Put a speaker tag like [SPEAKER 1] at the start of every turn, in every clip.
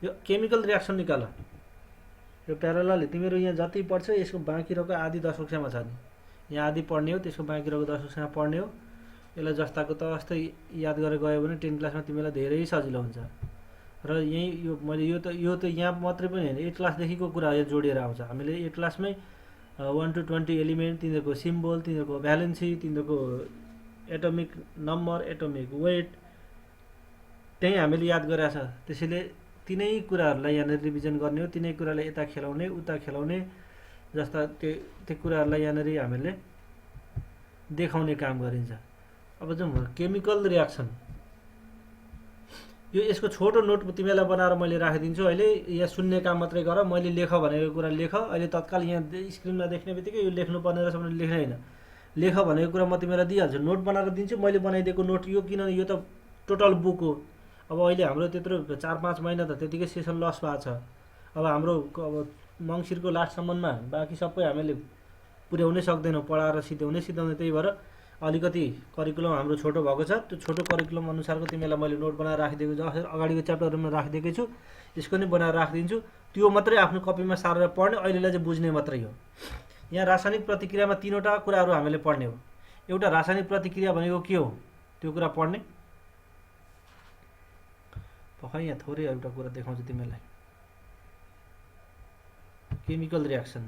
[SPEAKER 1] यो chemical reaction निकाल। यो प्यारालल तिमीहरू यहाँ जति पढ्छ यसको बाँकी रहेको आधी 10 कक्षामा छ नि। यहाँ आधी पढ्ने हो, त्यसको बाँकी रहेको 10 कक्षामा पढ्ने हो। यसलाई जस्ताको तस्तै याद गरेर गयो भने 10 क्लासमा तिमीलाई धेरै सजिलो हुन्छ। र यही यो मैले यो त यहाँ मात्रै पनि होइन, 8 क्लासदेखिको कुरा यहाँ जोडिएर आउँछ। हामीले 8 क्लासमै 1 to 20 एलिमेन्ट, तिनीहरूको सिम्बल, तिनीहरूको भ्यालेन्सी, तिनीहरूको एटोमिक नम्बर, एटोमिक वेट त्यही हामीले याद गरेका छ। त्यसैले तिनै कुराहरूलाई यहाँनिर रिभिजन गर्ने हो, तिनै कुरालाई यता खेलाउने उता खेलाउने जस्ता त्यो कुराहरूलाई यहाँनिर हामीले देखाउने काम गरिन्छ। अब जाउँ केमिकल रियाक्सन। यो यसको छोटो नोट तिमीलाई बनाएर मैले राखिदिन्छु। अहिले यहाँ सुन्ने काम मात्रै गर, मैले लेख भनेको कुरा लेख। अहिले तत्काल यहाँ स्क्रिनमा देख्ने बित्तिकै यो लेख्नुपर्ने रहेछ भने लेख्ने होइन, लेख भनेको कुरा म तिमीलाई दिइहाल्छु, नोट बनाएर दिन्छु। मैले बनाइदिएको नोट यो, किनभने यो त टोटल बुक हो। अब अहिले हाम्रो त्यत्रो 4-5 महिना त त्यतिकै सेसन लस भएको छ। अब हाम्रो अब मङ्सिरको लास्टसम्ममा बाँकी सबै हामीले पुर्याउनै सक्दैनौँ, पढाएर सिध्याउनै। त्यही भएर अलिकति करिकुलम हाम्रो छोटो भएको छ। त्यो छोटो करिकुलम अनुसारको तिमीलाई मैले नोट बनाएर राखिदिएको छु, अगाडिको च्याप्टरमा राखिदिएकै छु, यसको नि बनाएर राखिदिन्छु। त्यो मात्रै आफ्नो कपीमा सारेर पढ्ने, अहिलेलाई चाहिँ बुझ्ने मात्रै हो। यहाँ रासायनिक प्रतिक्रियामा 3वटा कुराहरू हामीले पढ्ने हो। एउटा रासायनिक प्रतिक्रिया भनेको के हो त्यो कुरा पढ्ने। पक्कै यहाँ थोरै एउटा कुरा देखाउँछु तिमीलाई, केमिकल रियाक्सन।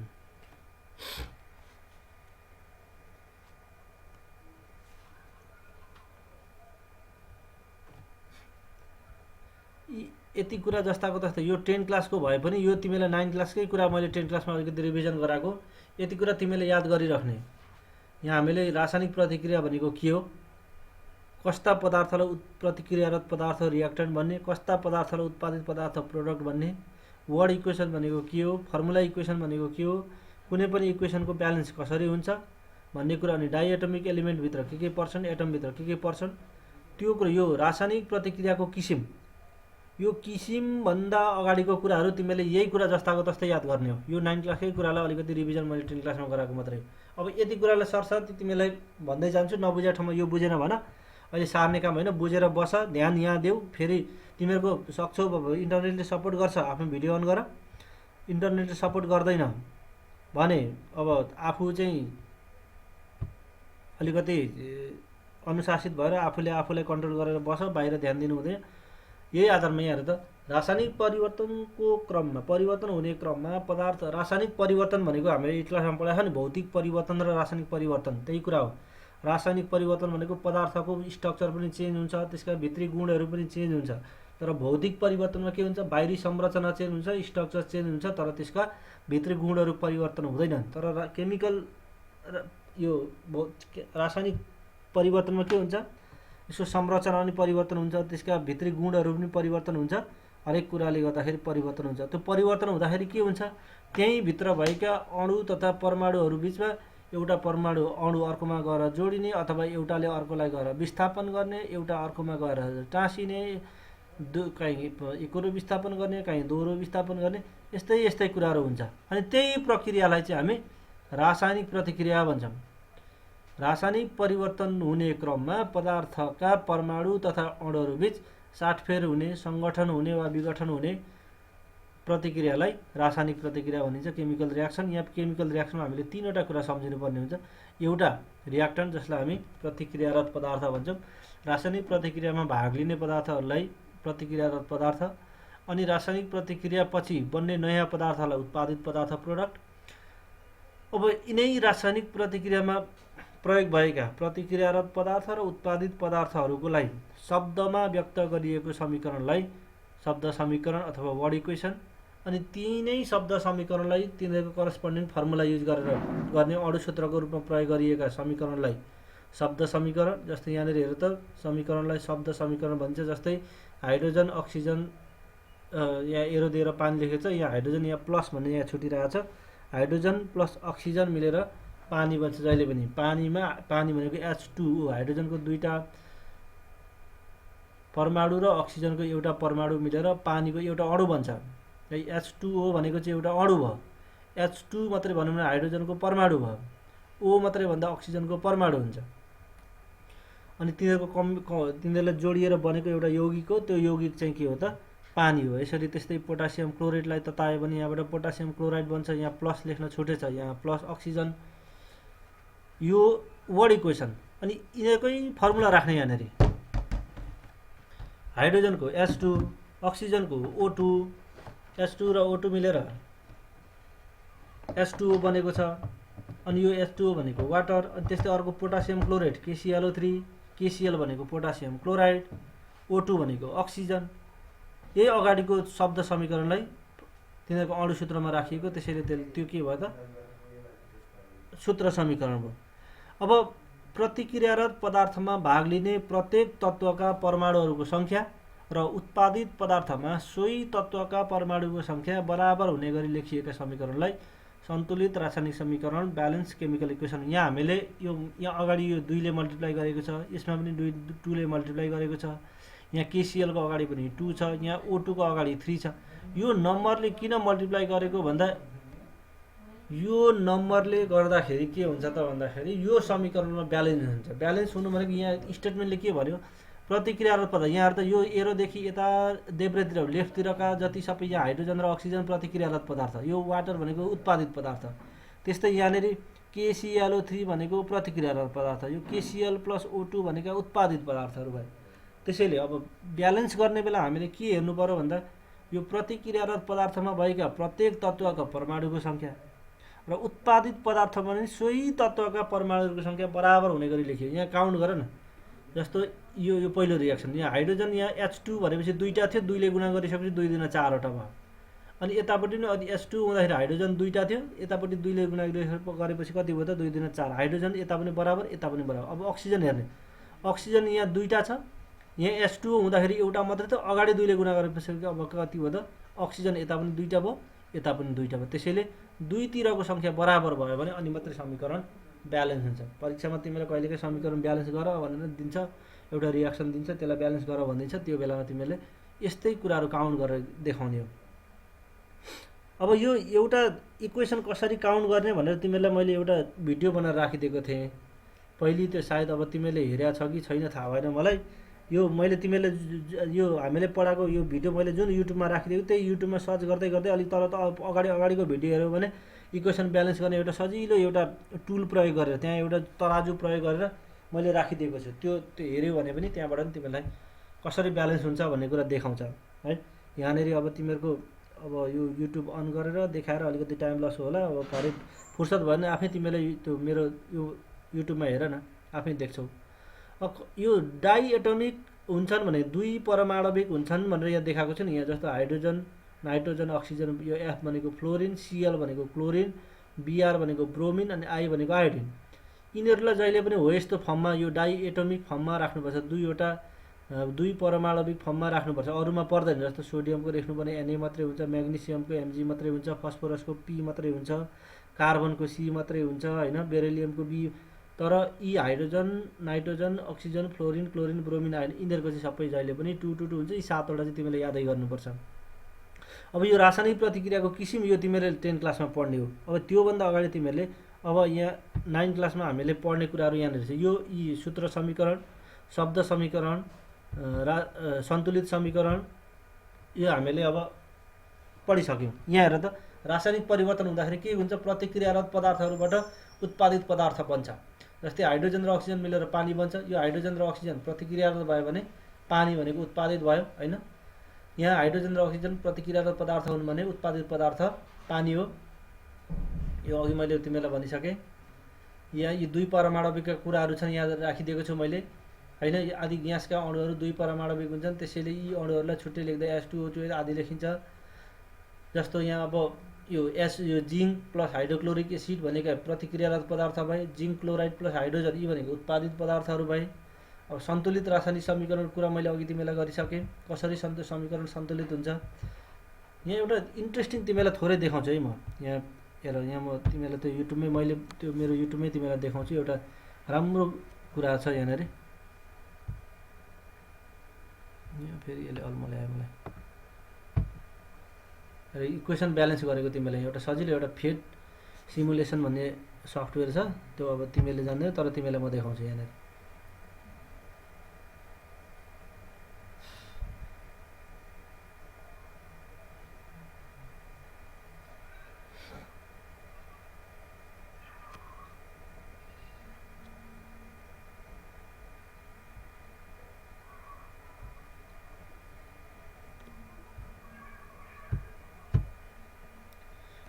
[SPEAKER 1] यति कुरा जस्ताको तस्तै यो 10 क्लासको भए पनि यो तिमीलाई 9 क्लासकै कुरा मैले 10 क्लासमा अलिकति रिभिजन गराएको। यति कुरा तिमीले याद गरिराख्ने। यहाँ हामीले रासायनिक प्रतिक्रिया भनेको के हो, कस्ता पदार्थलाई प्रतिक्रियारत पदार्थ रियाक्टेन्ट भन्ने, कस्ता पदार्थलाई उत्पादित पदार्थ प्रोडक्ट भन्ने, वर्ड इक्वेसन भनेको के हो, फर्मुला इक्वेसन भनेको के हो, कुनै पनि इक्वेसनको ब्यालेन्स कसरी हुन्छ भन्ने कुरा, अनि डाइएटोमिक एलिमेन्टभित्र के पर्छन्, एटमभित्र के पर्छन्, त्यो कुरा। यो रासायनिक प्रतिक्रियाको किसिम, यो किसिमभन्दा अगाडिको कुराहरू तिमीले यही कुरा जस्ताको तस्तै याद गर्ने हो। यो 9 क्लासकै कुरालाई अलिकति रिभिजन मैले 10 क्लासमा गराएको मात्रै हो। अब यति कुरालाई सरसर्ती तिमीलाई भन्दै जान्छु, नबुझेको ठाउँमा यो बुझेन भन, अहिले सार्ने काम होइन, बुझेर बस, ध्यान यहाँ देऊ। फेरि तिमीहरूको सक्छौ, इन्टरनेटले सपोर्ट गर्छ, आफ्नो भिडियो अन गर। इन्टरनेटले सपोर्ट गर्दैन भने अब आफू चाहिँ अलिकति अनुशासित भएर आफूलाई कन्ट्रोल गरेर बस, बाहिर ध्यान दिनु हुँदैन। यही आधारमा यहाँ हेर त, रासायनिक परिवर्तनको क्रममा, परिवर्तन हुने क्रममा पदार्थ, रासायनिक परिवर्तन भनेको हामीले 8 क्लासमा पढाएको नि, भौतिक परिवर्तन र रासायनिक परिवर्तन त्यही कुरा हो। रासायनिक परिवर्तन भनेको पदार्थको स्ट्रक्चर पनि चेन्ज हुन्छ, त्यसका भित्री गुणहरू पनि चेन्ज हुन्छ। तर भौतिक परिवर्तनमा के हुन्छ, बाहिरी संरचना चेन्ज हुन्छ, स्ट्रक्चर चेन्ज हुन्छ, तर त्यसका भित्री गुणहरू परिवर्तन हुँदैनन्। तर केमिकल यो रासायनिक परिवर्तनमा के हुन्छ, यसको संरचना पनि परिवर्तन हुन्छ, त्यसका भित्री गुणहरू पनि परिवर्तन हुन्छ, हरेक कुराले गर्दाखेरि परिवर्तन हुन्छ। त्यो परिवर्तन हुँदाखेरि के हुन्छ, त्यही भित्र भएका अणु तथा परमाणुहरू बिचमा एउटा परमाणु अणु अर्कोमा गएर जोडिने, अथवा एउटाले अर्कोलाई गएर विस्थापन गर्ने, एउटा अर्कोमा गएर टाँसिने, कहीँ एकरो विस्थापन गर्ने, कहीँ दोहोरो विस्थापन गर्ने, यस्तै कुराहरू हुन्छ। अनि त्यही प्रक्रियालाई चाहिँ हामी रासायनिक प्रतिक्रिया भन्छौँ। रासायनिक परिवर्तन हुने क्रममा पदार्थका परमाणु तथा अणुहरूबीच साटफेर हुने, सङ्गठन हुने वा विघटन हुने प्रतिक्रियालाई रासायनिक प्रतिक्रिया भनिन्छ, केमिकल रियाक्सन। यहाँ केमिकल रियाक्सनमा हामीले 3वटा कुरा सम्झिनुपर्ने हुन्छ। एउटा रियाक्टेन्ट, जसलाई हामी प्रतिक्रियारत पदार्थ भन्छौँ, रासायनिक प्रतिक्रियामा भाग लिने पदार्थहरूलाई प्रतिक्रियारत पदार्थ, अनि रासायनिक प्रतिक्रियापछि बन्ने नयाँ पदार्थलाई उत्पादित पदार्थ प्रोडक्ट। अब यिनै रासायनिक प्रतिक्रियामा प्रयोग भएका प्रतिक्रियारत पदार्थ र उत्पादित पदार्थहरूको लागि शब्दमा व्यक्त गरिएको समीकरणलाई शब्द समीकरण अथवा वर्ड इक्वेसन, अनि तीनै शब्द समीकरणलाई तिनीहरूको करस्पोन्डिङ फर्मुला युज गरेर गर्ने अणुसूत्रको रूपमा प्रयोग गरिएका समीकरणलाई शब्द समीकरण। जस्तै यहाँनिर हेर त, समीकरणलाई शब्द समीकरण भन्छ। जस्तै हाइड्रोजन अक्सिजन, यहाँ एरो दिएर पानी लेखेको छ, यहाँ हाइड्रोजन, यहाँ प्लस भन्ने यहाँ छुटिरहेको छ, हाइड्रोजन प्लस अक्सिजन मिलेर पानी बन्छ जहिले पनि। पानीमा पानी भनेको H2O, हाइड्रोजनको 2टा परमाणु र अक्सिजनको एउटा परमाणु मिलेर पानीको एउटा अणु बन्छ। H2O भनेको चाहिँ एउटा अणु भयो। H2 मात्रै भनौँ भने हाइड्रोजनको परमाणु भयो, O मात्रै भन्दा अक्सिजनको परमाणु हुन्छ। अनि तिनीहरूको तिनीहरूलाई जोडिएर बनेको एउटा यौगिक हो। त्यो यौगिक चाहिँ के हो त, पानी हो। यसरी त्यस्तै पोटासियम क्लोराइडलाई ततायो भने यहाँबाट पोटासियम क्लोराइड बन्छ, यहाँ प्लस लेख्न छुटेछ, यहाँ प्लस अक्सिजन। यो वर्ड इक्वेसन। अनि यिनीहरूकै फर्मुला राख्ने यहाँनिर, हाइड्रोजनको H2, अक्सिजनको O2, H2 र O2 मिलेर H2O बनेको छ। अनि यो H2O भनेको वाटर। अनि त्यस्तै अर्को पोटासियम क्लोराइड KClO3, KCl भनेको पोटासियम क्लोराइड, O2 भनेको अक्सिजन। यही अगाडिको शब्द समीकरणलाई तिनीहरूको अणु सूत्रमा राखिएको, त्यसैले त्यो के भयो त सूत्र समीकरण भयो। अब प्रतिक्रियारत पदार्थमा भाग लिने प्रत्येक तत्त्वका परमाणुहरूको सङ्ख्या र उत्पादित पदार्थमा सोही तत्त्वका परमाणुको सङ्ख्या बराबर हुने गरी लेखिएका समीकरणलाई सन्तुलित रासायनिक समीकरण, ब्यालेन्स केमिकल इक्वेसन। यहाँ हामीले यहाँ अगाडि यो 2 ले मल्टिप्लाई गरेको छ, यसमा पनि 2 ले मल्टिप्लाई गरेको छ, यहाँ KCl को अगाडि पनि 2 छ, यहाँ O2 को अगाडि 3 छ। यो नम्बरले किन मल्टिप्लाई गरेको भन्दा यो नम्बरले गर्दाखेरि के हुन्छ त भन्दाखेरि यो समीकरणमा ब्यालेन्स हुन्छ। ब्यालेन्स हुनु भनेको यहाँ स्टेटमेन्टले के भन्यो, प्रतिक्रियारत पदार्थ, यहाँ त यो एरोदेखि यता देब्रेतिर लेफ्टतिरका जति सबै यहाँ हाइड्रोजन र अक्सिजन प्रतिक्रियारत पदार्थ, यो वाटर भनेको उत्पादित पदार्थ। त्यस्तै यहाँनिर KClO3 भनेको प्रतिक्रियारत पदार्थ, यो KCl प्लस O2 भनेका उत्पादित पदार्थहरू भयो। त्यसैले अब ब्यालेन्स गर्ने बेला हामीले के हेर्नु पर्यो भन्दा यो प्रतिक्रियारत पदार्थमा भएका प्रत्येक तत्त्वका परमाणुको सङ्ख्या र उत्पादित पदार्थमा पनि सोही तत्त्वका परमाणुको सङ्ख्या बराबर हुने गरी लेखियो। यहाँ काउन्ट गर न, जस्तो यो पहिलो रिएक्सन, यहाँ हाइड्रोजन यहाँ H2 भनेपछि 2टा थियो, 2 ले गुणा गरिसकेपछि 2 दुना 4 वटा भयो। अनि यतापट्टि पनि अनि H2 हुँदाखेरि हाइड्रोजन 2टा थियो, यतापट्टि 2 ले गुणा गरेपछि कति भयो त 2 दुना 4, हाइड्रोजन यता पनि बराबर यता पनि बराबर। अब अक्सिजन हेर्ने, अक्सिजन यहाँ 2टा छ, यहाँ H2O हुँदाखेरि एउटा मात्रै थियो, अगाडि 2 ले गुणा गरेपछि अब कति भयो त अक्सिजन यता पनि 2टा भयो, यता पनि 2टा भयो। त्यसैले दुईतिरको सङ्ख्या बराबर भयो भने अनि मात्रै समीकरण ब्यालेन्स हुन्छ। परीक्षामा तिमीलाई कहिलेकाहीँ समीकरण ब्यालेन्स गर भनेर दिन्छ, एउटा रिएक्सन दिन्छ, त्यसलाई ब्यालेन्स गर भनिदिन्छ, त्यो बेलामा तिमीले यस्तै कुराहरू काउन्ट गरेर देखाउने हो। अब यो एउटा इक्वेसन कसरी काउन्ट गर्ने भनेर तिमीलाई मैले एउटा भिडियो बनाएर राखिदिएको थिएँ पहिले, त्यो सायद अब तिमीले हेरेको छ कि छैन थाहा भएन मलाई। यो मैले तिमीले यो हामीले पढाएको यो भिडियो मैले जुन युट्युबमा राखिदिएको, त्यही युट्युबमा सर्च गर्दै गर्दै अलिक तल त अगाडिको भिडियो हेऱ्यो भने इक्वेसन ब्यालेन्स गर्ने एउटा सजिलो एउटा टुल प्रयोग गरेर, त्यहाँ एउटा तराजु प्रयोग गरेर मैले राखिदिएको छु। त्यो हेऱ्यो भने पनि त्यहाँबाट पनि तिमीलाई कसरी ब्यालेन्स हुन्छ भन्ने कुरा देखाउँछ है। यहाँनिर अब तिमीहरूको अब यो युट्युब अन गरेर देखाएर अलिकति टाइम लस होला। अब भरे फुर्सद भयो भने आफै तिमीले त्यो मेरो यो युट्युबमा हेर न, आफै देख्छौ। यो डाइएटोमिक हुन्छन् भने 2 परमाणविक हुन्छन् भनेर यहाँ देखाएको छ नि, यहाँ जस्तो हाइड्रोजन, नाइट्रोजन, अक्सिजन, यो F भनेको फ्लोरिन, Cl भनेको क्लोरिन, Br भनेको ब्रोमिन अनि I भनेको आयोडिन। यिनीहरूलाई जहिले पनि हो यस्तो फर्ममा यो डाइएटोमिक फर्ममा राख्नुपर्छ, 2 परमाणविक फर्ममा राख्नुपर्छ, अरूमा पर्दैन। जस्तो सोडियमको लेख्नुपर्ने Na मात्रै हुन्छ, म्याग्नेसियमको Mg मात्रै हुन्छ, फस्फोरसको P मात्रै हुन्छ, कार्बनको C मात्रै हुन्छ होइन, बेरिलियमको B। तर यी hydrogen, nitrogen, oxygen, fluorine, chlorine, bromine, iodine यिनीहरूको चाहिँ सबै जहिले पनि 2 हुन्छ। यी 7वटा चाहिँ तिमीले यादै गर्नुपर्छ। अब यो रासायनिक प्रतिक्रियाको किसिम यो तिमीले 10 क्लासमा पढ्ने हो। अब त्योभन्दा अगाडि तिमीहरूले अब यहाँ 9 क्लासमा हामीले पढ्ने कुराहरू यहाँनिर छ। यो यी सूत्र समीकरण, शब्द समीकरण, सन्तुलित समीकरण यो हामीले अब पढिसक्यौँ। यहाँ हेर त, रासायनिक परिवर्तन हुँदाखेरि के हुन्छ, प्रतिक्रियारत पदार्थहरूबाट उत्पादित पदार्थ बन्छ। जस्तै हाइड्रोजन र अक्सिजन मिलेर पानी बन्छ। यो हाइड्रोजन र अक्सिजन प्रतिक्रियारत भयो भने पानी भनेको उत्पादित भयो होइन। यहाँ हाइड्रोजन र अक्सिजन प्रतिक्रियारत पदार्थ हुन् भने उत्पादित पदार्थ पानी हो। यो अघि मैले तिमीलाई भनिसकेँ। यहाँ यी 2 परमाणविकका कुराहरू छन्, यहाँ राखिदिएको छु मैले होइन। आदि ग्यासका अणुहरू 2 परमाणविक हुन्छन्, त्यसैले यी अणुहरूलाई छुट्टै लेख्दै H2O2 आदि लेखिन्छ। जस्तो यहाँ अब यो जिङ्क प्लस हाइड्रोक्लोरिक एसिड भनेका प्रतिक्रियारत पदार्थ भए, जिङ्क क्लोराइड प्लस हाइड्रोजन यी भनेको उत्पादित पदार्थहरू भए। अब सन्तुलित रासायनिक समीकरण कुरा मैले अघि तिमीलाई गरिसकेँ, कसरी समीकरण सन्तुलित हुन्छ। यहाँ एउटा इन्ट्रेस्टिङ तिमीलाई थोरै देखाउँछु है म। यहाँ हेर, यहाँ म तिमीलाई त्यो युट्युबमै मैले त्यो मेरो युट्युबमै तिमीलाई देखाउँछु। एउटा राम्रो कुरा छ यहाँनिर। यहाँ फेरि यसले अलमल ल्यायो मलाई। र इक्वेसन ब्यालेन्स गरेको तिमीलाई एउटा सजिलो एउटा फेट सिमुलेसन भन्ने सफ्टवेयर छ, त्यो अब तिमीले जान्दैनौ, तर तिमीलाई म देखाउँछु यहाँनिर।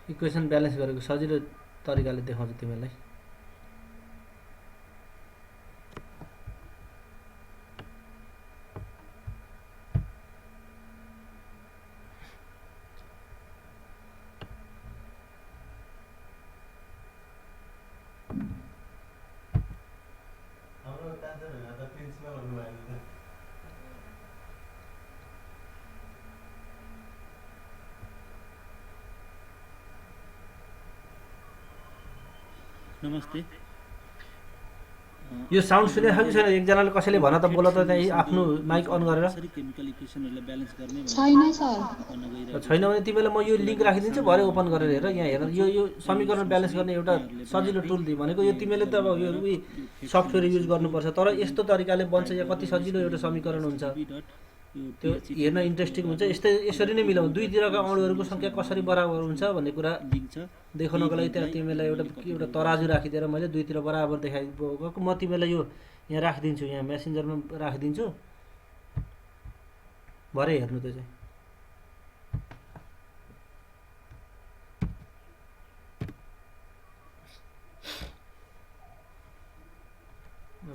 [SPEAKER 1] इक्वेसन ब्यालेन्स गरेको सजिलो तरिकाले देखाउँछु तिमीलाई।
[SPEAKER 2] नमस्ते।
[SPEAKER 1] यो साउन्ड सुने कि छैन? एकजनाले कसैले भन त, बोल त त्यही आफ्नो माइक अन गरेर।
[SPEAKER 2] केमिकल इक्वेसनहरुलाई ब्यालेन्स गर्ने
[SPEAKER 3] छैन सर।
[SPEAKER 1] छैन भने तिमीलाई म यो लिङ्क राखिदिन्छु, भरे ओपन गरेर हेर। यहाँ हेर, यो समीकरण ब्यालेन्स गर्ने एउटा सजिलो टुल दिए भनेको यो। तिमीले त अब यो सफ्टवेयर युज गर्नुपर्छ, तर यस्तो तरिकाले बन्छ। यहाँ कति सजिलो एउटा समीकरण हुन्छ, त्यो हेर्न इन्ट्रेस्टिङ हुन्छ। यसरी नै मिलाउनु, दुईतिरका अणुहरूको सङ्ख्या कसरी बराबर हुन्छ भन्ने कुरा देखाउनको लागि त्यहाँ तिमीलाई एउटा तराजु राखिदिएर मैले दुईतिर बराबर देखाइदिएको। म तिमीलाई यो यहाँ राखिदिन्छु, यहाँ मेसेन्जरमा राखिदिन्छु, भरे हेर्नु त्यो चाहिँ।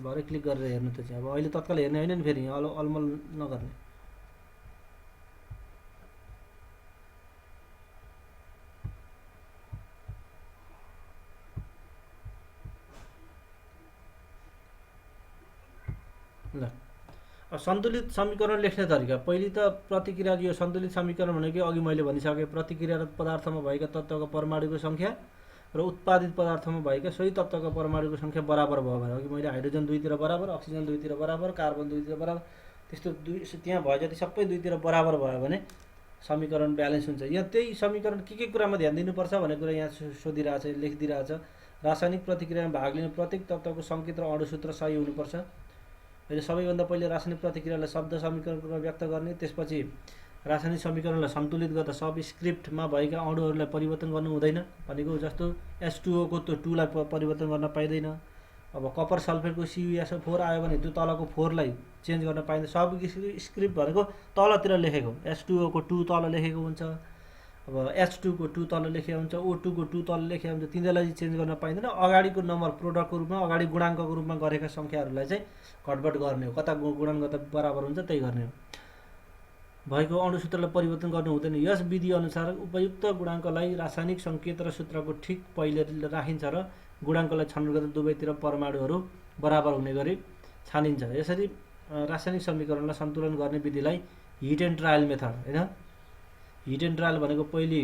[SPEAKER 1] भरे क्लिक गरेर हेर्नु त्यो चाहिँ। अब अहिले तत्काल हेर्ने होइन नि, फेरि अलमल नगर्ने। ल, अब सन्तुलित समीकरण लेख्ने तरिका। पहिले त प्रतिक्रिया, यो सन्तुलित समीकरण भनेको अघि मैले भनिसकेँ, प्रतिक्रियारत पदार्थमा भएका तत्त्वको परमाणुको सङ्ख्या र उत्पादित पदार्थमा भएका सोही तत्त्वको परमाणुको सङ्ख्या बराबर भयो भने, अघि मैले हाइड्रोजन दुईतिर बराबर, अक्सिजन दुईतिर बराबर, कार्बन दुईतिर बराबर, त्यस्तो त्यहाँ भए जति सबै दुईतिर बराबर भयो भने समीकरण ब्यालेन्स हुन्छ। यहाँ त्यही समीकरण के कुरामा ध्यान दिनुपर्छ भन्ने कुरा यहाँ सोधिरहेछ, लेखिदिरहेछ। रासायनिक प्रतिक्रियामा भाग लिने प्रत्येक तत्त्वको सङ्केत र अणुसूत्र सही हुनुपर्छ। अहिले सबैभन्दा पहिले रासायनिक प्रतिक्रियालाई शब्द समीकरणमा व्यक्त गर्ने, त्यसपछि रासायनिक समीकरणलाई सन्तुलित गर्दा सब स्क्रिप्टमा भएका अणुहरूलाई परिवर्तन गर्नु हुँदैन। भनेको जस्तो H2O को त्यो 2 लाई परिवर्तन गर्न पाइँदैन। अब कपर सल्फेटको CuSO4 आयो भने त्यो तलको 4 लाई चेन्ज गर्न पाइँदैन। सब स्क्रिप्ट भनेको तलतिर लेखेको, H2O को 2 तल लेखेको हुन्छ, अब H2 को 2 तल लेखेको हुन्छ, O2 को 2 तल लेखेको हुन्छ। तिनीहरूलाई चेन्ज गर्न पाइँदैन। अगाडिको नम्बर प्रोडक्टको रूपमा, अगाडि गुणाङ्कको रूपमा गरेका सङ्ख्याहरूलाई चाहिँ घटबड गर्ने हो। कता गुणन गर्दा बराबर हुन्छ त्यही गर्ने हो। भएको अणुसूत्रलाई परिवर्तन गर्नु हुँदैन। यस विधि अनुसार उपयुक्त गुणाङ्कलाई रासायनिक सङ्केत र सूत्रको ठिक पहिले राखिन्छ र गुणाङ्कलाई छनौट गर्दा दुवैतिर परमाणुहरू बराबर हुने गरी छानिन्छ। यसरी रासायनिक समीकरणलाई सन्तुलन गर्ने विधिलाई हिट एन्ड ट्रायल मेथड, होइन? हिट एन्ड ट्रायल भनेको पहिले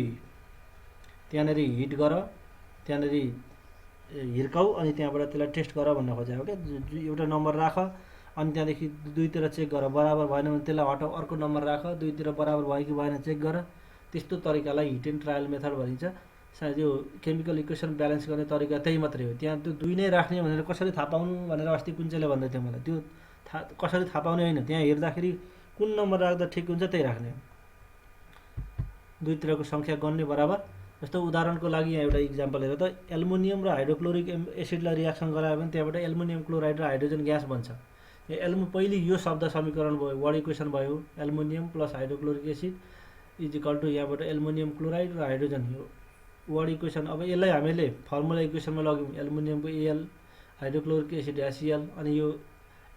[SPEAKER 1] त्यहाँनिर हिट गर, त्यहाँनिर हिर्काउ, अनि त्यहाँबाट त्यसलाई टेस्ट गर भन्न खोजेको क्या। एउटा नम्बर राख, अनि त्यहाँदेखि दुईतिर चेक गर, बराबर भएन भने त्यसलाई हटाउ, अर्को नम्बर राख, दुईतिर बराबर भयो कि भएन चेक गर। त्यस्तो तरिकालाई हिट एन्ड ट्रायल मेथड भनिन्छ। सायद यो केमिकल इक्वेसन ब्यालेन्स गर्ने तरिका त्यही मात्रै हो। त्यहाँ त्यो दुई नै राख्ने भनेर कसरी थाहा पाउनु भनेर अस्ति कुञ्चेले भन्दै थियो मलाई। त्यो कसरी थाहा पाउने होइन, त्यहाँ हेर्दाखेरि कुन नम्बर राख्दा ठिक हुन्छ त्यही राख्ने हो। दुईतिरको सङ्ख्या गन्ने बराबर। जस्तो उदाहरणको लागि यहाँ एउटा इक्जाम्पल हेर त, एल्युमिनियम र हाइड्रोक्लोरिक एसिडलाई रियाक्सन गरायो भने त्यहाँबाट एल्युमिनियम क्लोराइड र हाइड्रोजन ग्यास बन्छ। पहिले यो शब्द समीकरण भयो, वर्ड इक्वेसन भयो, aluminium plus hydrochloric acid is equal to यहाँबाट एल्युमिनियम क्लोराइड र हाइड्रोजन, यो वर्ड इक्वेसन। अब यसलाई हामीले फर्मुला इक्वेसनमा लग्यौँ, एल्युमिनियमको Al, हाइड्रोक्लोरिक एसिड HCl, अनि यो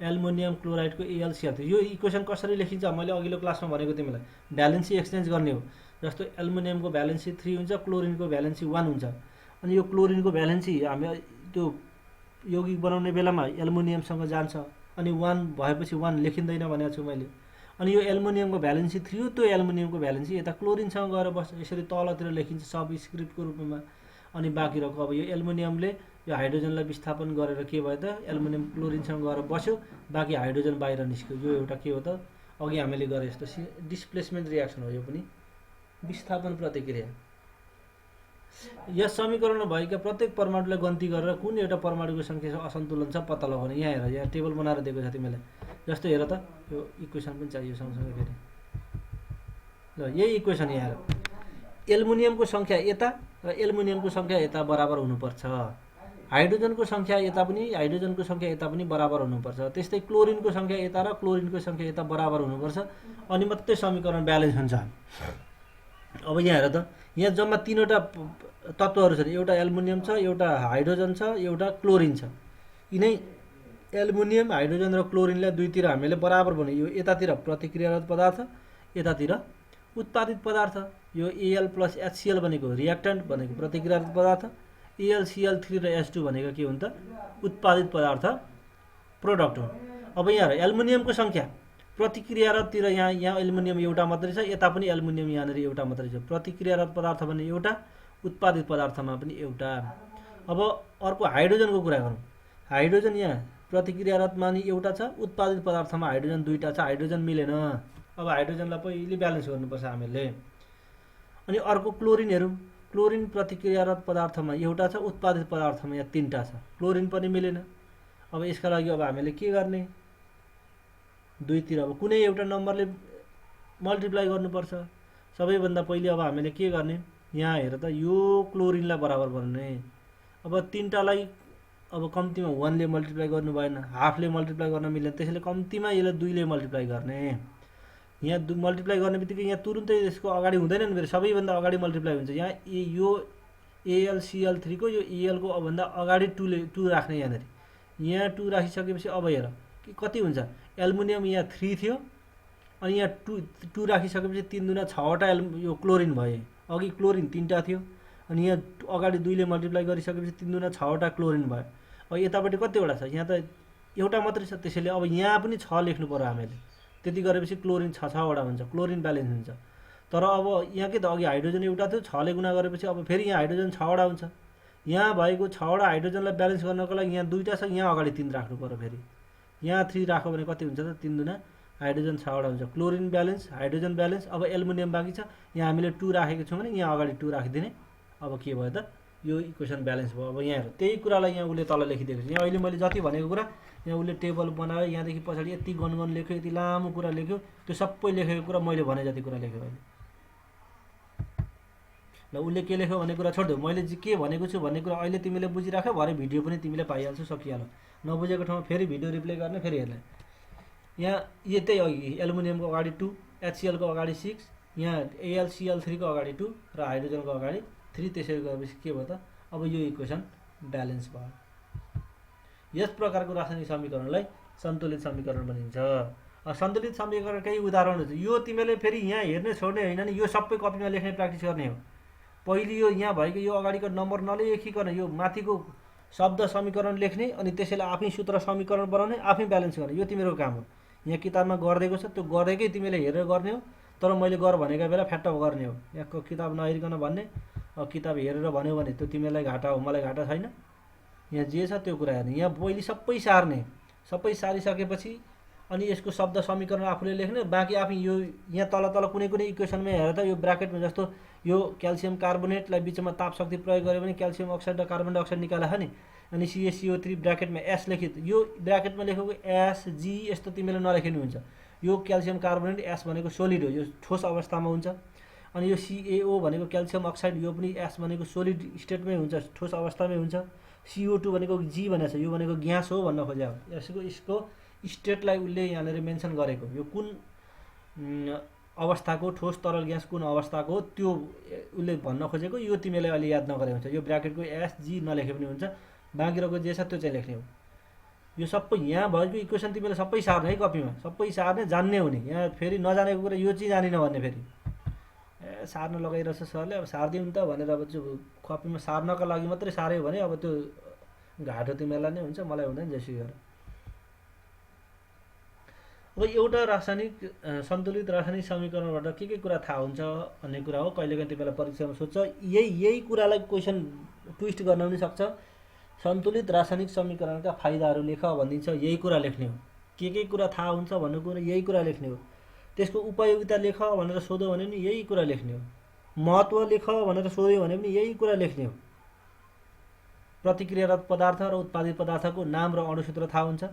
[SPEAKER 1] एल्युमिनियम क्लोराइडको AlCl। यो इक्वेसन कसरी लेखिन्छ मैले अघिल्लो क्लासमा भनेको तिमीलाई, भ्यालेन्सी एक्सचेन्ज गर्ने हो। जस्तो एल्युमिनियमको भ्यालेन्सी 3 हुन्छ, क्लोरिनको भ्यालेन्सी 1 हुन्छ। अनि यो क्लोरिनको भ्यालेन्सी हामी त्यो यौगिक बनाउने बेलामा एल्युमिनियमसँग जान्छ, अनि 1 भएपछि 1 लेखिँदैन भनेको छु मैले। अनि यो एल्युमिनियमको भ्यालेन्सी 3 हो, त्यो एल्युमिनियमको भ्यालेन्सी यता क्लोरिनसँग गएर बस्छ। यसरी तलतिर लेखिन्छ सब स्क्रिप्टको रूपमा। अनि बाँकी रहेको अब यो एल्युमिनियमले यो हाइड्रोजनलाई विस्थापन गरेर के भयो त, एल्युमिनियम क्लोरिनसँग गएर बस्यो, बाँकी हाइड्रोजन बाहिर निस्क्यो। यो एउटा के हो त, अघि हामीले गरे जस्तो डिस्प्लेसमेन्ट रियाक्सन हो। यो पनि विस्थापन प्रतिक्रिया। यस समीकरणमा भएका प्रत्येक परमाणुलाई गन्ती गरेर कुन एउटा परमाणुको सङ्ख्या असन्तुलन छ पत्ता लगाउने। यहाँ हेर, यहाँ टेबल बनाएर दिएको छ तिमीलाई। जस्तो हेर त, यो इक्वेसन पनि चाहियो सँगसँगै फेरि। ल, यही इक्वेसन यहाँ हेर, एल्युमिनियमको सङ्ख्या यता र एल्युमिनियमको सङ्ख्या यता बराबर हुनुपर्छ। हाइड्रोजनको सङ्ख्या यता पनि, हाइड्रोजनको सङ्ख्या यता पनि बराबर हुनुपर्छ। त्यस्तै क्लोरिनको सङ्ख्या यता र क्लोरिनको सङ्ख्या यता बराबर हुनुपर्छ, अनि मात्रै समीकरण ब्यालेन्स हुन्छ। अब यहाँ हेर त, यहाँ जम्मा तीनवटा तत्त्वहरू छन्। एउटा एल्युमिनियम छ, एउटा हाइड्रोजन छ, एउटा क्लोरिन छ। यिनै एल्युमिनियम, हाइड्रोजन र क्लोरिनलाई दुईतिर हामीले बराबर बनायो। यो यतातिर प्रतिक्रियारत पदार्थ, यतातिर उत्पादित पदार्थ। यो एल प्लस एचसिएल भनेको रियाक्टेन्ट भनेको प्रतिक्रियारत पदार्थ, एलसिएल3 र एच2 भनेको के हुन्छ, उत्पादित पदार्थ, प्रोडक्ट हो। अब यहाँ हेर, एल्युमिनियमको सङ्ख्या प्रतिक्रियारततिर यहाँ यहाँ एल्युमिनियम एउटा मात्रै छ, यता पनि एल्युमिनियम यहाँनिर एउटा मात्रै छ। प्रतिक्रियारत पदार्थ भने एउटा, उत्पादित पदार्थमा पनि एउटा। अब अर्को हाइड्रोजनको कुरा गरौँ। हाइड्रोजन यहाँ प्रतिक्रियारतमा नि एउटा छ, उत्पादित पदार्थमा हाइड्रोजन दुईटा छ। हाइड्रोजन मिलेन। अब हाइड्रोजनलाई पहिले ब्यालेन्स गर्नुपर्छ हामीले। अनि अर्को क्लोरिन हेरौँ। क्लोरिन प्रतिक्रियारत पदार्थमा एउटा छ, उत्पादित पदार्थमा यहाँ तीनटा छ। क्लोरिन पनि मिलेन। अब यसका लागि अब हामीले के गर्ने, दुईतिर अब कुनै एउटा नम्बरले मल्टिप्लाई गर्नुपर्छ। सबैभन्दा पहिले अब हामीले के गर्ने, यहाँ हेर त, यो क्लोरिनलाई बराबर बनाउने। अब तीनटालाई अब कम्तीमा 1 ले मल्टिप्लाई गर्नु भएन, हाफले मल्टिप्लाई गर्न मिलेन, त्यसैले कम्तीमा यसलाई 2 ले मल्टिप्लाई गर्ने। यहाँ मल्टिप्लाई गर्ने बित्तिकै यहाँ तुरुन्तै यसको अगाडि हुँदैन नि फेरि, सबैभन्दा अगाडि मल्टिप्लाई हुन्छ। यहाँ यो एलसिएल3 को यो एलको अभन्दा अगाडि 2 राख्ने। यहाँनिर यहाँ 2 राखिसकेपछि अब हेर कति हुन्छ। एल्युमिनियम यहाँ 3 थियो, अनि यहाँ 2 राखिसकेपछि 3 दुना 6वटा यो क्लोरिन भए। अघि क्लोरिन 3टा थियो, अनि यहाँ अगाडि 2 ले मल्टिप्लाई गरिसकेपछि 3 दुना 6वटा क्लोरिन भयो। अब यतापट्टि कतिवटा छ, यहाँ त एउटा मात्रै छ, त्यसैले अब यहाँ पनि 6 लेख्नु पर्यो हामीले। त्यति गरेपछि क्लोरिन 6वटा हुन्छ, क्लोरिन ब्यालेन्स हुन्छ। तर अब यहाँ के त, अघि हाइड्रोजन एउटा थियो, 6 ले गुणा गरेपछि अब फेरि यहाँ हाइड्रोजन 6वटा हुन्छ। यहाँ भएको 6वटा हाइड्रोजनलाई ब्यालेन्स गर्नको लागि यहाँ 2टा छ, यहाँ अगाडि 3 राख्नु पर्यो। फेरि यहाँ 3 राख्यो भने कति हुन्छ त, 3 दुना हाइड्रोजन 6वटा हुन्छ। Chlorine balance, hydrogen balance. अब एल्युमिनियम बाँकी छ, यहाँ हामीले 2 राखेको छौँ भने यहाँ अगाडि 2 राखिदिने। अब के भयो त, यो इक्वेसन ब्यालेन्स भयो। अब यहाँ हेर, त्यही कुरालाई यहाँ उसले तल लेखिदिएको छ। यहाँ अहिले मैले जति भनेको कुरा यहाँ उसले टेबल बनायो, यहाँदेखि पछाडि यति गनगन लेख्यो, यति लामो कुरा लेख्यो। त्यो सबै लेखेको कुरा मैले भने जति कुरा लेख्यो अहिले। ल उसले के लेख्यो भन्ने कुरा छोडिदेऊ, मैले के भनेको छु भन्ने कुरा अहिले तिमीले बुझिराख्यो, भरे भिडियो पनि तिमीले पाइहाल्छौ, सकिहाल्यो। नबुझेको ठाउँमा फेरि भिडियो रिप्ले गर्ने, फेरि हेर्ने। यहाँ यो त्यही अघि एल्युमिनियमको अगाडि 2, एचसिएलको अगाडि 6, यहाँ एलसिएल3 को अगाडि 2 र हाइड्रोजनको अगाडि 3। त्यसरी गरेपछि के भयो त, अब यो इक्वेसन ब्यालेन्स भयो। यस प्रकारको रासायनिक समीकरणलाई सन्तुलित समीकरण भनिन्छ। सन्तुलित समीकरणकै उदाहरणहरू छ। यो तिमीले फेरि यहाँ हेर्ने छोड्ने होइन नि, यो सबै कपीमा लेख्ने प्र्याक्टिस गर्ने हो। पहिले यो यहाँ भएको यो अगाडिको नम्बर नलेखिकन यो माथिको शब्द समीकरण लेख्ने, अनि त्यसैलाई आफै सूत्र समीकरण बनाउने, आफै ब्यालेन्स गर्ने। यो तिम्रो काम हो। यहाँ किताबमा गरिदिएको छ, त्यो गर्दैकै तिमीले हेरेर गर्ने हो। तर मैले गर भनेको बेला फ्याट्ट गर्ने हो। यहाँको किताब नहेरिकन भन्ने, किताब हेरेर भन्यो भने त्यो तिमीलाई घाटा हो, मलाई घाटा छैन। यहाँ जे छ त्यो कुरा हेर्ने। यहाँ पहिले सबै सार्ने, सबै सारिसकेपछि अनि यसको शब्द समीकरण आफूले लेख्ने। बाँकी आफै यो यहाँ तल तल कुनै कुनै इक्वेसनमा हेर त, यो ब्राकेटमा जस्तो यो क्याल्सियम कार्बोनेटलाई बिचमा ताप शक्ति प्रयोग गऱ्यो भने क्याल्सियम अक्साइड र कार्बन डाइअक्साइड निकाला नि, अनि CaCO3 ब्राकेटमा एस लेखित, यो ब्राकेटमा लेखेको एसजी यस्तो तिमीले नलेखिनु हुन्छ। यो क्याल्सियम कार्बोनेट एस भनेको सोलिड हो, यो ठोस अवस्थामा हुन्छ। अनि यो CaO भनेको क्याल्सियम अक्साइड, यो पनि एस भनेको सोलिड स्टेटमै हुन्छ, ठोस अवस्थामै हुन्छ। CO2 भनेको जी भनेको छ, यो भनेको ग्यास हो भन्न खोजेको। यसको स्टेटलाई उसले यहाँनिर मेन्सन गरेको, यो कुन अवस्थाको, ठोस तरल ग्यास कुन अवस्थाको हो त्यो उसले भन्न खोजेको। यो तिमीले अहिले याद नगरे हुन्छ। यो ब्राकेटको एसजी नलेखे पनि हुन्छ, बाँकी रहेको जे छ त्यो चाहिँ लेख्ने हो। यो सबै यहाँ भएको इक्वेसन तिमीले सबै सार्ने है, कपीमा सबै सार्ने, जान्ने हुने। यहाँ फेरि नजानेको कुरा यो चाहिँ जानिन भन्ने, फेरि सार्न लगाइरहेछ सरले, अब सारिदिउँ त भनेर अब चाहिँ कपीमा सार्नका लागि मात्रै सार्यो भने अब त्यो घाटो तिमीलाई नै हुन्छ, मलाई हुँदैन। जेसुकै गरेर अब एउटा रासायनिक सन्तुलित रासायनिक समीकरणबाट के कुरा थाहा हुन्छ भन्ने कुरा हो। कहिलेकाहीँ तिमीलाई परीक्षामा सोध्छ, यही कुरालाई क्वेसन ट्विस्ट गर्न पनि सक्छ। सन्तुलित रासायनिक समीकरणका फाइदाहरू लेख भनिदिन्छ, यही कुरा लेख्ने हो। के कुरा थाहा हुन्छ भन्ने कुरा यही कुरा लेख्ने हो। त्यसको उपयोगिता लेख भनेर सोध्यो भने पनि यही कुरा लेख्ने हो। महत्त्व लेख भनेर सोध्यो भने पनि यही कुरा लेख्ने हो। प्रतिक्रियारत पदार्थ र उत्पादित पदार्थको नाम र अणुसूत्र थाहा हुन्छ।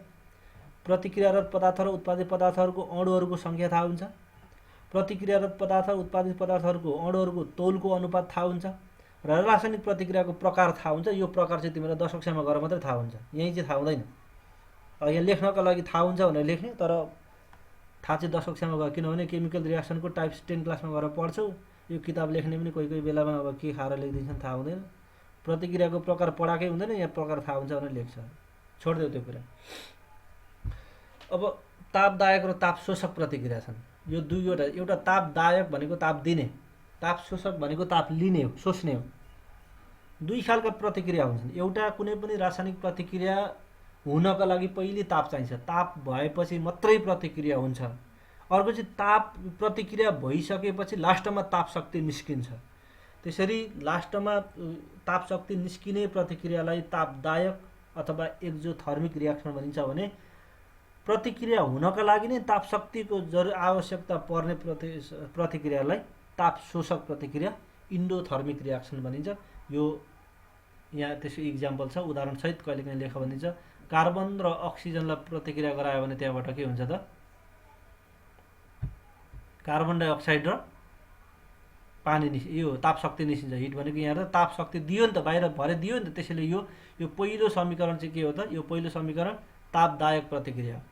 [SPEAKER 1] प्रतिक्रियारत पदार्थ र उत्पादित पदार्थहरूको अणुहरूको सङ्ख्या थाहा हुन्छ। प्रतिक्रियारत पदार्थ र उत्पादित पदार्थहरूको अणुहरूको तौलको अनुपात थाहा हुन्छ र रासायनिक प्रतिक्रियाको प्रकार थाहा हुन्छ। यो प्रकार चाहिँ तिमीलाई 10 कक्षामा गएर मात्रै थाहा हुन्छ, यहीँ चाहिँ थाहा हुँदैन। यहाँ लेख्नका लागि थाहा हुन्छ भनेर लेख्ने, तर थाहा चाहिँ 10 कक्षामा गयो, किनभने केमिकल रियाक्सनको टाइप्स 10 क्लासमा गएर पढ्छौ। यो किताब लेख्ने पनि कोही कोही बेलामा अब के खाएर लेख्दैछन् थाहा हुँदैन, प्रतिक्रियाको प्रकार पढाएकै हुँदैन, यहाँ प्रकार थाहा हुन्छ भनेर लेख्छ। छोडिदेऊ त्यो कुरा। अब तापदायक र ताप शोषक प्रतिक्रिया छन्। यो दुईवटा, एउटा तापदायक भनेको ताप दिने, ताप शोषक भनेको ताप लिने हो, सोच्ने हो। दुई खालका प्रतिक्रिया हुन्छन्। एउटा कुनै पनि रासायनिक प्रतिक्रिया हुनका लागि पहिले ताप चाहिन्छ, ताप भएपछि मात्रै प्रतिक्रिया हुन्छ। अर्को चाहिँ ताप प्रतिक्रिया भइसकेपछि लास्टमा ताप शक्ति निस्किन्छ। त्यसरी लास्टमा ताप शक्ति निस्किने प्रतिक्रियालाई तापदायक अथवा एक्जोथर्मिक रियाक्सन भनिन्छ भने प्रतिक्रिया हुनका लागि नै ताप शक्तिको आवश्यकता पर्ने प्रतिक्रियालाई ताप शोषक प्रतिक्रिया इन्डोथर्मिक रियाक्सन भनिन्छ। यो यहाँ त्यसको इक्जाम्पल छ, उदाहरणसहित कहिलेकाहीँ लेख भनिन्छ। कार्बन र अक्सिजनलाई प्रतिक्रिया गरायो भने त्यहाँबाट के हुन्छ त? कार्बन डाइअक्साइड र पानी यो ताप शक्ति निस्किन्छ। हिट भनेको यहाँ त ताप शक्ति दियो नि त, बाहिर भरे दियो नि त। त्यसैले यो पहिलो समीकरण चाहिँ के हो त? यो पहिलो समीकरण तापदायक प्रतिक्रिया हो।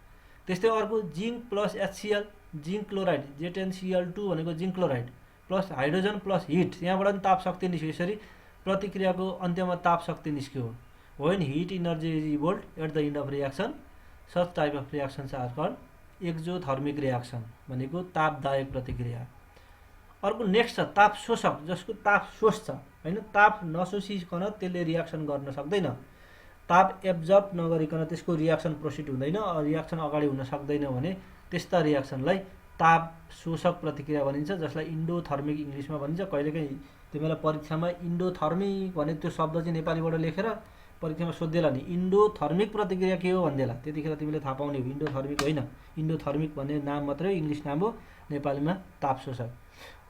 [SPEAKER 1] त्यस्तै अर्को zinc plus HCl, zinc chloride, ZnCl2 भनेको zinc chloride plus hydrogen plus hit, यहाँबाट पनि ताप शक्ति निस्क्यो। यसरी प्रतिक्रियाको अन्त्यमा ताप शक्ति निस्क्यो। When heat energy is evolved at the end of reaction such type of reactions are called exothermic reaction भनेको तापदायक प्रतिक्रिया। अर्को नेक्स्ट छ ताप शोषक, जसको ताप सोच्छ होइन, ताप नसोचिकन त्यसले रियाक्सन गर्न सक्दैन। ताप एब्जर्ब नगरिकन त्यसको रियाक्सन प्रोसिड हुँदैन, रियाक्सन अगाडि हुन सक्दैन भने त्यस्ता रियाक्सनलाई ताप शोषक प्रतिक्रिया भनिन्छ, जसलाई इन्डोथर्मिक इङ्ग्लिसमा भनिन्छ। कहिलेकाहीँ तिमीलाई परीक्षामा इन्डोथर्मिक भने त्यो शब्द चाहिँ नेपालीबाट लेखेर परीक्षामा सोध्देला नि, इन्डोथर्मिक प्रतिक्रिया के हो भन्देला, त्यतिखेर तिमीले थाहा पाउने हो इन्डोथर्मिक होइन। इन्डोथर्मिक भन्ने नाम मात्रै इङ्ग्लिस नाम हो, नेपालीमा ताप शोषक।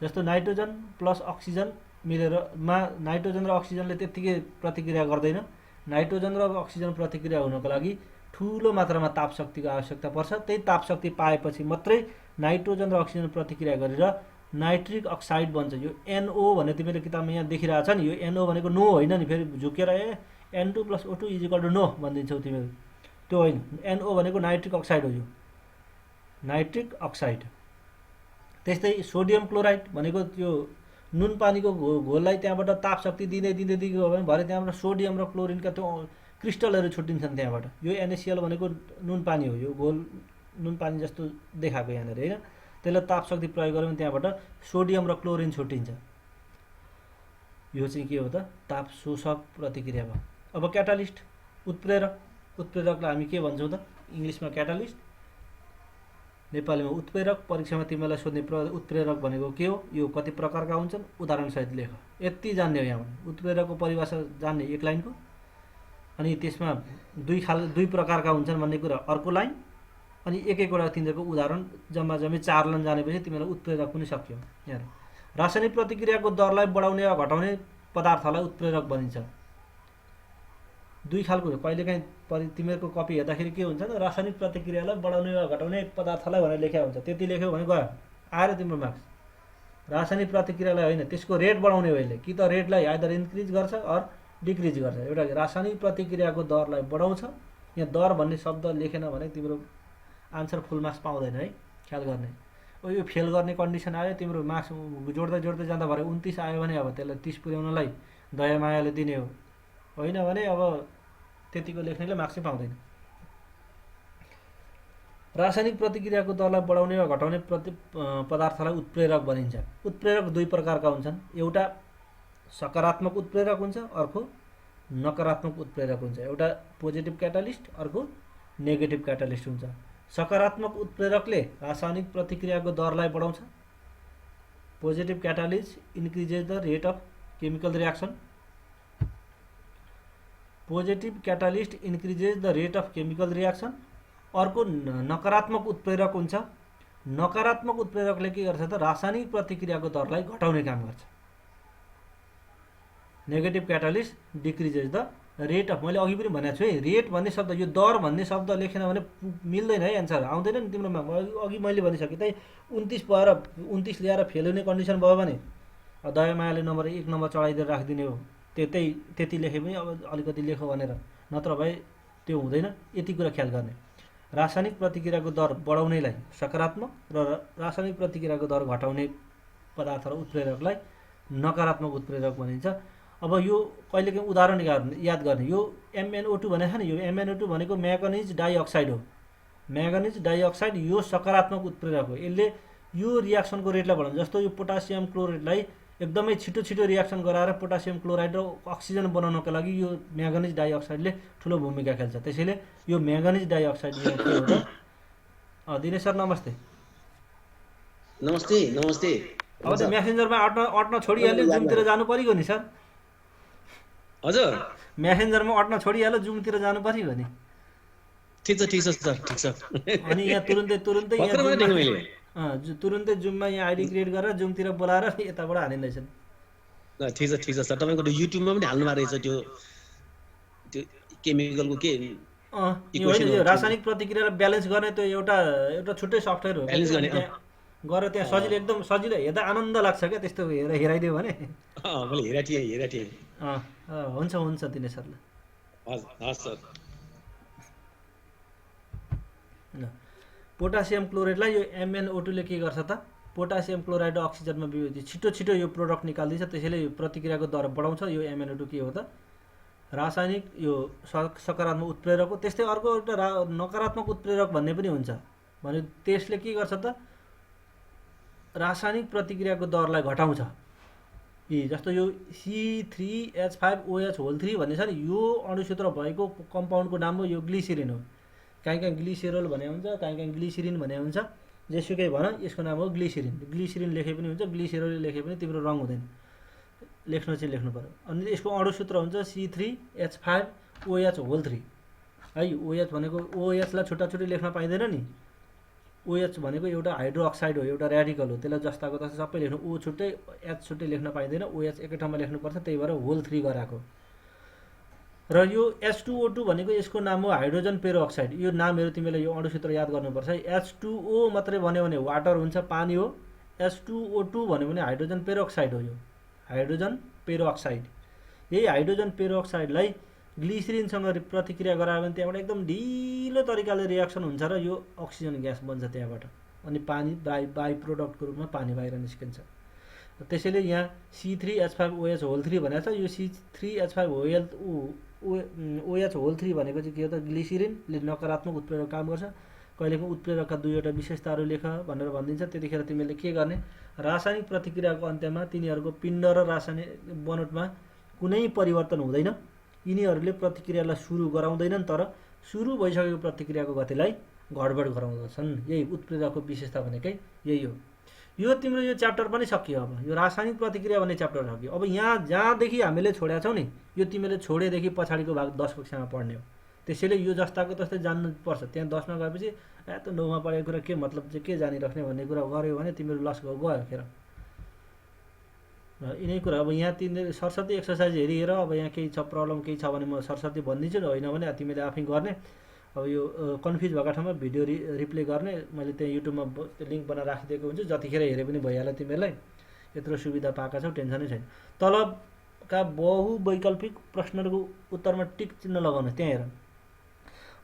[SPEAKER 1] जस्तो नाइट्रोजन प्लस अक्सिजन मिलेरमा नाइट्रोजन र अक्सिजनले त्यत्तिकै प्रतिक्रिया गर्दैन। नाइट्रोजन र अक्सिजन प्रतिक्रिया हुनको लागि ठुलो मात्रामा ताप शक्तिको आवश्यकता पर्छ। त्यही ताप शक्ति पाएपछि मात्रै नाइट्रोजन र अक्सिजन प्रतिक्रिया गरेर नाइट्रिक अक्साइड बन्छ। यो NO भन्ने तिमीले किताबमा यहाँ देखिरहेछ नि, यो NO भनेको नो होइन नि, फेरि झुकेर N2 + O2 = नो भनिदिन्छौ तिमीहरू, त्यो होइन। NO भनेको नाइट्रिक अक्साइड हो, यो नाइट्रिक अक्साइड। त्यस्तै सोडियम क्लोराइड भनेको त्यो नुन पानीको घोललाई त्यहाँबाट ताप शक्ति दिँदै गयो भने भरे त्यहाँबाट सोडियम र क्लोरिनका त्यो क्रिस्टलहरू छुट्टिन्छन् त्यहाँबाट। यो NaCl भनेको नुन पानी हो, यो घोल नुन पानी जस्तो देखाएको यहाँनिर होइन। त्यसलाई ताप शक्ति प्रयोग गऱ्यो भने त्यहाँबाट सोडियम र क्लोरिन छुट्टिन्छ। यो चाहिँ के हो त? ताप शोषक प्रतिक्रिया भयो। अब क्याटालिस्ट, उत्प्रेरक। उत्प्रेरकलाई हामी के भन्छौँ त? इङ्ग्लिसमा क्याटालिस्ट, नेपालीमा उत्प्रेरक। परीक्षामा तिमीलाई सोध्ने उत्प्रेरक भनेको के हो, यो कति प्रकारका हुन्छन्, उदाहरणसहित लेख। यति जान्ने हो यहाँ। उत्प्रेरकको परिभाषा जान्ने एक लाइनको, अनि त्यसमा दुई प्रकारका हुन्छन् भन्ने कुरा अर्को लाइन, अनि एक एकवटा तिनीहरूको उदाहरण जम्मा 4 लाइन जानेपछि तिमीलाई उत्प्रेरक पनि सक्यो। यहाँ रासायनिक प्रतिक्रियाको दरलाई बढाउने वा घटाउने पदार्थलाई उत्प्रेरक भनिन्छ। दुई खालको कहिलेकाहीँ तिमीहरूको कपी हेर्दाखेरि के हुन्छ त, रासायनिक प्रतिक्रियालाई बढाउने वा घटाउने पदार्थलाई भनेर लेखेको हुन्छ। त्यति लेख्यो भने गयो, आएर तिम्रो मार्क्स। रासायनिक प्रतिक्रियालाई होइन, त्यसको रेट बढाउने हो यसले, कि त रेटलाई आइदर इन्क्रिज गर्छ अर डिक्रिज गर्छ। एउटा रासायनिक प्रतिक्रियाको दरलाई बढाउँछ। यहाँ दर भन्ने शब्द लेखेन भने तिम्रो आन्सर फुल मार्क्स पाउँदैन है, ख्याल गर्ने। यो फेल गर्ने कन्डिसन आयो, तिम्रो मार्क्स जोड्दै जाँदा भरे 29 आयो भने अब त्यसलाई 30 पुर्याउनलाई दया मायाले दिने हो, होइन भने अब त्यतिको लेख्नेले मार्क्सै पाउँदैन। रासायनिक प्रतिक्रियाको दरलाई बढाउने वा घटाउने पदार्थलाई उत्प्रेरक भनिन्छ। उत्प्रेरक दुई प्रकारका हुन्छन्, एउटा सकारात्मक उत्प्रेरक हुन्छ, अर्को नकारात्मक उत्प्रेरक हुन्छ। एउटा पोजिटिभ क्याटालिस्ट, अर्को नेगेटिभ क्याटालिस्ट हुन्छ। सकारात्मक उत्प्रेरकले रासायनिक प्रतिक्रियाको दरलाई बढाउँछ। Positive catalyst increases the rate of chemical reaction. Positive catalyst increases the rate of chemical reaction. अर्को नकारात्मक उत्प्रेरक हुन्छ। नकारात्मक उत्प्रेरकले के गर्छ त, रासायनिक प्रतिक्रियाको दरलाई घटाउने काम गर्छ। Negative catalyst decreases the rate of, मैले अघि पनि भनेको छु है, रेट भन्ने शब्द, यो दर भन्ने शब्द लेखेन भने मिल्दैन है, एन्सर आउँदैन नि तिम्रोमा। अघि मैले भनिसकेँ त्यही 29 भएर 29 ल्याएर फेल हुने कन्डिसन भयो भने दया मायाले नम्बर 1 नम्बर चढाइदिएर राखिदिने हो। त्यति लेखे पनि अब अलिकति लेखो भनेर, नत्र भए त्यो हुँदैन। यति कुरा ख्याल गर्ने। रासायनिक प्रतिक्रियाको दर बढाउनेलाई सकारात्मक र रासायनिक प्रतिक्रियाको दर घटाउने पदार्थ र उत्प्रेरकलाई नकारात्मक उत्प्रेरक भनिन्छ। अब यो कहिलेकाहीँ उदाहरण याद गर्ने, यो MnO2 भनेको छ नि, यो MnO2 भनेको म्यागनिज डाइअक्साइड हो। म्यागनिज डाइअक्साइड यो सकारात्मक उत्प्रेरक हो। यसले यो रियाक्सनको रेटलाई बढाउँछ। जस्तो यो पोटासियम क्लोराइडलाई एकदमै छिटो छिटो रियाक्सन गराएर पोटासियम क्लोराइड र अक्सिजन बनाउनको लागि यो म्यागनिज डाइअक्साइडले ठुलो भूमिका खेल्छ। त्यसैले यो म्यागनिज डाइअक्साइड के हो त? दिनेश सर नमस्ते।
[SPEAKER 3] नमस्ते नमस्ते।
[SPEAKER 1] अब त म्यासेन्जरमा अट्न छोडिहाल्यो, जुमतिर जानु परिगयो नि सर।
[SPEAKER 3] हजुर
[SPEAKER 1] म्यासेन्जरमा अट्न छोडिहाल्यो, जुमतिर जानु परिगयो नि।
[SPEAKER 3] ठिक छ सर, ठिक छ।
[SPEAKER 1] अनि यहाँ तुरुन्तै तुरुन्तै जुममा यहाँ आइडी क्रिएट गरेर जुमतिर बोलाएर यताबाट हालिँदैछन्।
[SPEAKER 3] ठिक छ सर। तपाईँको युट्युबमा पनि हाल्नु भएको रहेछ त्यो केमिकलको के
[SPEAKER 1] यो रासायनिक प्रतिक्रियालाई ब्यालेन्स गर्ने त्यो एउटा छुट्टै सफ्टवेयर हो।
[SPEAKER 3] ब्यालेन्स गर्ने
[SPEAKER 1] गएर त्यहाँ सजिलो, एकदम सजिलो, हेर्दा आनन्द लाग्छ क्या त्यस्तो हेराइदियो भने।
[SPEAKER 3] मैले हेराटिएँ।
[SPEAKER 1] हुन्छ दिनेश सरलाई।
[SPEAKER 3] हस् सर।
[SPEAKER 1] पोटासियम क्लोराइडलाई यो MnO2 ले के गर्छ त? पोटासियम क्लोराइड र अक्सिजनमा विभेदित छिटो यो प्रोडक्ट निकाल्दिन्छ। त्यसैले यो प्रतिक्रियाको दर बढाउँछ। यो MnO2 के हो त? रासायनिक यो सकारात्मक उत्प्रेरक हो। त्यस्तै अर्को एउटा नकारात्मक उत्प्रेरक भन्ने पनि हुन्छ। भने त्यसले के गर्छ त? रासायनिक प्रतिक्रियाको दरलाई घटाउँछ। जस्तो यो C3H5OH3 भन्ने छ नि, यो अणुसूत्र भएको कम्पाउन्डको नाम हो, यो ग्लिसरिन हो। कहीँ ग्लिसेरोल भने हुन्छ, कहीँ ग्लिसरिन भने हुन्छ। जेसुकै भन, यसको नाम हो ग्लिसरिन। ग्लिसरिन लेखे पनि हुन्छ, ग्लिसेरोल लेखे पनि तिम्रो रङ हुँदैन। लेख्नु चाहिँ लेख्नु पर्यो। अनि यसको अणुसूत्र हुन्छ C3H5OH3 है। OH भनेको OH लाई छुट्टा छुट्टै लेख्न पाइँदैन नि। OH भनेको एउटा हाइड्रो अक्साइड हो, एउटा र्याडिकल हो। त्यसलाई जस्ताको तस्तै सबै लेख्नु, O छुट्टै H छुट्टै लेख्न पाइँदैन। OH एकै ठाउँमा लेख्नुपर्छ, त्यही भएर होल 3 गराएको। र यो H2O2 भनेको यसको नाम हो हाइड्रोजन पेरोक्साइड। यो नामहरू तिमीले यो अणुसूत्र याद गर्नुपर्छ। H2O मात्रै भन्यो भने वाटर हुन्छ, पानी हो। H2O2 भन्यो भने हाइड्रोजन पेरोक्साइड हो। यो हाइड्रोजन पेरोक्साइड। यही हाइड्रोजन पेरोक्साइडलाई ग्लिसरिनसँग प्रतिक्रिया गरायो भने त्यहाँबाट एकदम ढिलो तरिकाले रियाक्सन हुन्छ र यो अक्सिजन ग्यास बन्छ त्यहाँबाट। अनि पानी बाई प्रोडक्टको रूपमा पानी बाहिर निस्किन्छ। त्यसैले यहाँ C3H5OH3 भनेको छ। यो C3H5OH3 भनेको चाहिँ के हो त? ग्लिसरिनले नकारात्मक उत्प्रेरक काम गर्छ। कहिलेकाहीँ उत्प्रेरकका दुईवटा विशेषताहरू लेख भनेर भनिदिन्छ। त्यतिखेर तिमीले के गर्ने? रासायनिक प्रतिक्रियाको अन्त्यमा तिनीहरूको पिण्ड र रासायनिक बनोटमा कुनै परिवर्तन हुँदैन। यिनीहरूले प्रतिक्रियालाई सुरु गराउँदैनन्, तर सुरु भइसकेको प्रतिक्रियाको गतिलाई गडबड गराउँदछन्। यही उत्प्रेरकको विशेषता भनेकै यही हो। यो तिम्रो यो च्याप्टर पनि सकियो। अब यो रासायनिक प्रतिक्रिया भन्ने च्याप्टर सकियो। अब यहाँ जहाँदेखि हामीले छोडेका छौँ नि, यो तिमीले छोडेदेखि पछाडिको भाग 10 कक्षामा पढ्ने हो। त्यसैले यो जस्ताको तस्तै जान्नुपर्छ। त्यहाँ 10 मा गएपछि त 9 मा पढेको कुरा के मतलब चाहिँ के जानिराख्ने भन्ने कुरा गर्यो भने तिम्रो लस गयो खेर। यिनै कुरा अब यहाँ तिमीले सरस्वती एक्सर्साइज हेरिहेर। अब यहाँ केही छ प्रब्लम केही छ भने म सरस्वती भनिदिन्छु, होइन भने तिमीले आफै गर्ने। अब यो कन्फ्युज भएका ठाउँमा भिडियो रिप्ले गर्ने। मैले त्यहाँ युट्युबमा लिङ्क बनाएर राखिदिएको हुन्छु, जतिखेर हेरे पनि भइहाल्यो तिमीहरूलाई। यत्रो सुविधा पाएका छौ, टेन्सनै छैन। तलका बहुवैकल्पिक प्रश्नहरूको उत्तरमा टिक चिन्ह लगाउनु। त्यहाँ हेर,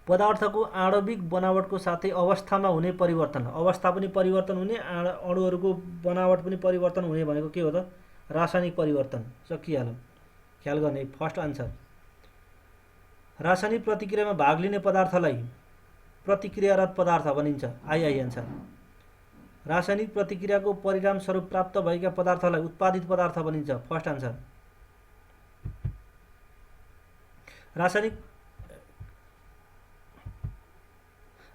[SPEAKER 1] पदार्थको आणविक बनावटको साथै अवस्थामा हुने परिवर्तन। अवस्था पनि परिवर्तन हुने, अणुहरूको बनावट पनि परिवर्तन हुने भनेको के हो त? रासायनिक परिवर्तन। सकिहाल्यो, ख्याल गर्ने। First answer. रासायनिक प्रतिक्रियामा भाग लिने पदार्थलाई प्रतिक्रियारत पदार्थ भनिन्छ। I answer. रासायनिक प्रतिक्रियाको परिणामस्वरूप प्राप्त भएका पदार्थलाई उत्पादित पदार्थ भनिन्छ। First answer.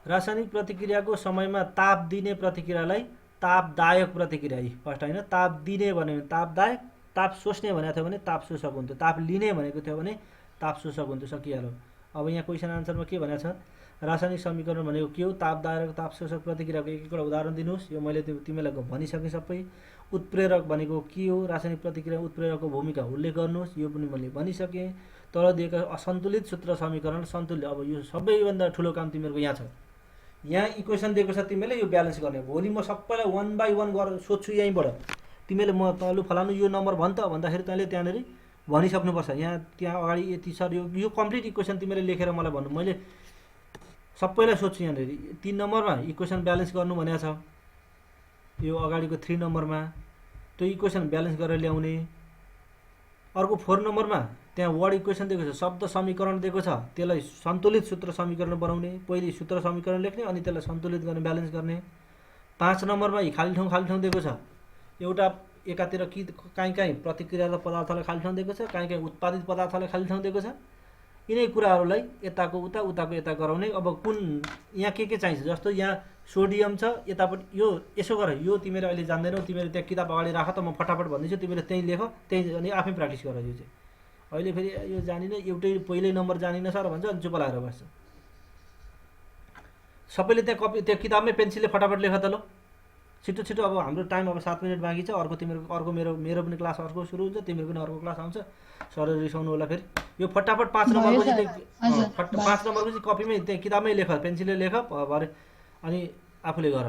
[SPEAKER 1] रासायनिक प्रतिक्रियाको समयमा ताप दिने प्रतिक्रियालाई तापदायक प्रतिक्रिया। फर्स्ट होइन, ताप दिने भन्यो भने तापदायक, ताप सोच्ने भनेको थियो भने ताप शोषक हुन्थ्यो, ताप लिने भनेको थियो भने ताप शोषक हुन्थ्यो। सकिहाल्यो। अब यहाँ क्वेसन आन्सरमा के भनेको छ? रासायनिक समीकरण भनेको के हो? तापदायक ताप शोषक प्रतिक्रियाको एक एकवटा उदाहरण दिनुहोस्। यो मैले तिमीलाई भनिसकेँ सबै। उत्प्रेरक भनेको के हो? रासायनिक प्रतिक्रिया उत्प्रेरकको भूमिका उल्लेख गर्नुहोस्। यो पनि मैले भनिसकेँ। तल दिएका असन्तुलित सूत्र समीकरण सन्तुल्य। अब यो सबैभन्दा ठुलो काम तिमीहरूको यहाँ छ। यहाँ इक्वेसन दिएको छ, तिमीले यो ब्यालेन्स गर्ने। भोलि म सबैलाई 1 बाई 1 गरेर सोध्छु यहीँबाट। तिमीले म तलु फलानु यो नम्बर भन् त भन्दाखेरि तैँले त्यहाँनिर भनिसक्नुपर्छ। यहाँ त्यहाँ अगाडि यति सर यो कम्प्लिट इक्वेसन तिमीले लेखेर मलाई भन्नु। मैले सबैलाई सोध्छु यहाँनिर 3 नम्बरमा इक्वेसन ब्यालेन्स गर्नु भनेको छ। यो अगाडिको 3 नम्बरमा त्यो इक्वेसन ब्यालेन्स गरेर ल्याउने। अर्को 4 नम्बरमा त्यहाँ वर्ड इक्वेसन दिएको छ, शब्द समीकरण दिएको छ, त्यसलाई सन्तुलित सूत्र समीकरण बनाउने। पहिले सूत्र समीकरण लेख्ने अनि त्यसलाई सन्तुलित गर्ने, ब्यालेन्स गर्ने। 5 नम्बरमा खाली ठाउँ दिएको छ। एउटा एकातिर कहीँ प्रतिक्रियात्मक पदार्थलाई खाली ठाउँ दिएको छ, कहीँ उत्पादित पदार्थलाई खाली ठाउँ दिएको छ। यिनै कुराहरूलाई यताको उता उताको यता गराउने। अब कुन यहाँ के चाहिन्छ, जस्तो यहाँ सोडियम छ, यतापट्टि यो यसो गर, यो तिमीले अहिले जान्दैनौ, तिमीले त्यहाँ किताब अगाडि राख त म फटाफट भनिदिन्छु, तिमीले त्यहीँ लेख, त्यहीँ अनि आफै प्र्याक्टिस गर। यो चाहिँ अहिले फेरि यो जानिन, एउटै पहिल्यै नम्बर जानिन सर भन्छ, अनि चुप लागेर बस्छ। सबैले त्यहाँ कपी त्यो किताबमै पेन्सिलले फटाफट लेख त ल, छिटो छिटो। अब हाम्रो टाइम अब 7 मिनट बाँकी छ। अर्को मेरो पनि क्लास अर्को सुरु हुन्छ, तिम्रो पनि अर्को क्लास आउँछ। सरले रिसाउनु होला फेरि। यो फटाफट 5 नम्बरको चाहिँ 5 नम्बरको चाहिँ कपीमै त्यहाँ किताबमै लेख, पेन्सिलले लेख भरे, अनि आफूले गर।